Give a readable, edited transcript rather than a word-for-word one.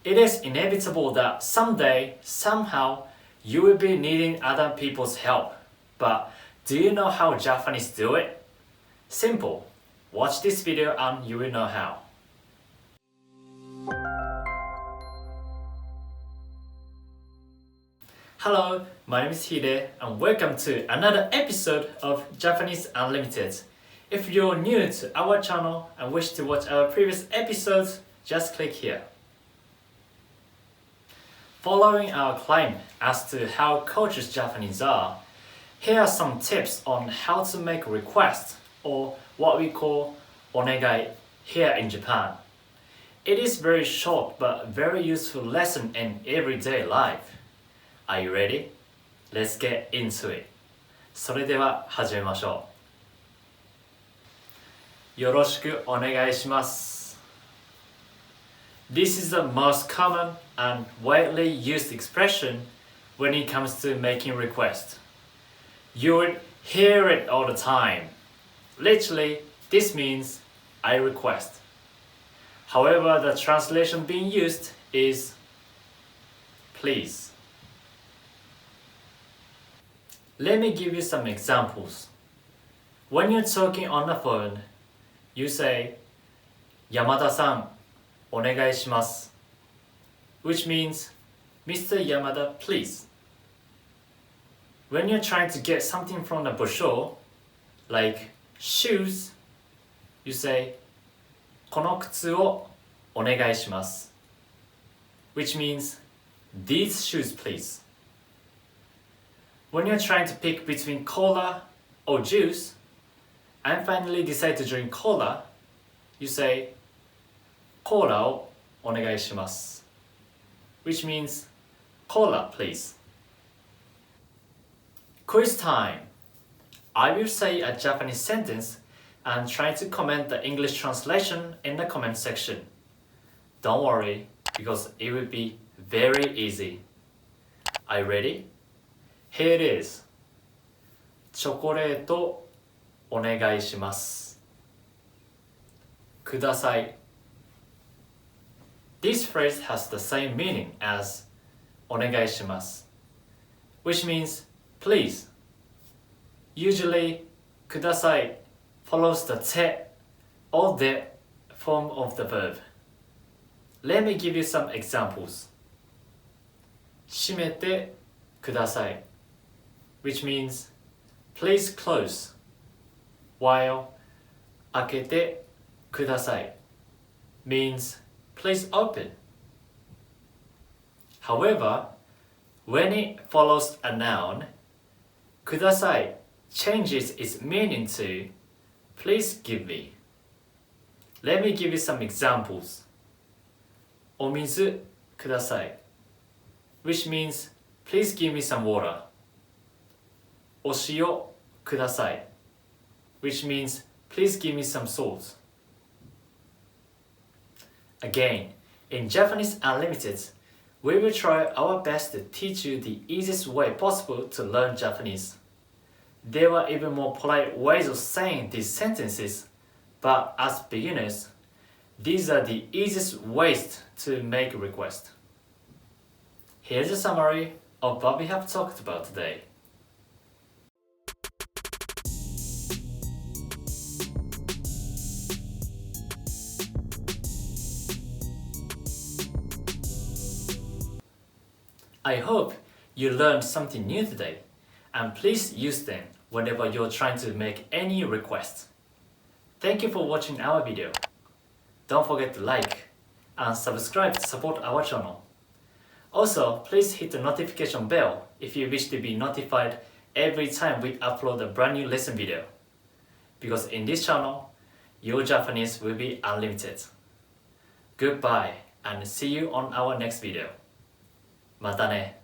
It is inevitable that someday, somehow, you will be needing other people's help. But do you know how Japanese do it? Simple. Watch this video and you will know how. Hello, my name is Hide and welcome to another episode of Japanese Unlimited. If you're new to our channel and wish to watch our previous episodes, just click here. Following our claim as to how cultured Japanese are, here are some tips on how to make a request, or what we call onegai here in Japan. It is very short but very useful lesson in everyday life. Are you ready? Let's get into it. それでは始めましょう。よろしくお願いします。This is the most common and widely used expression when it comes to making requests. You would hear it all the time. Literally, this means I request. However, the translation being used is please. Let me give you some examples. When you're talking on the phone, you say, Yamada-san, onegai shimasu, which means, Mr. Yamada, please. When you're trying to get something from the brochure, like shoes, you say, この靴をお願いします, which means, these shoes please. When you're trying to pick between cola or juice, and finally decide to drink cola, you say, コーラをお願いします, which means, cola please. Quiz time! I will say a Japanese sentence and try to comment the English translation in the comment section. Don't worry, because it will be very easy. Are you ready? Here it is. チョコレートお願いします。ください。This phrase has the same meaning as お願いします, which means please. Usually, ください follows the て or the form of the verb. Let me give you some examples. 閉めてください, which means please close, while 開けてください means please open. However, when it follows a noun, ください changes its meaning to please give me. Let me give you some examples. お水ください, which means please give me some water. お塩ください, which means please give me some salt. Again, in Japanese Unlimited, we will try our best to teach you the easiest way possible to learn Japanese. There are even more polite ways of saying these sentences, but as beginners, these are the easiest ways to make a request. Here's a summary of what we have talked about today. I hope you learned something new today, and please use them whenever you're trying to make any requests. Thank you for watching our video. Don't forget to like and subscribe to support our channel. Also, please hit the notification bell if you wish to be notified every time we upload a brand new lesson video. Because in this channel, your Japanese will be unlimited. Goodbye and see you on our next video. またね。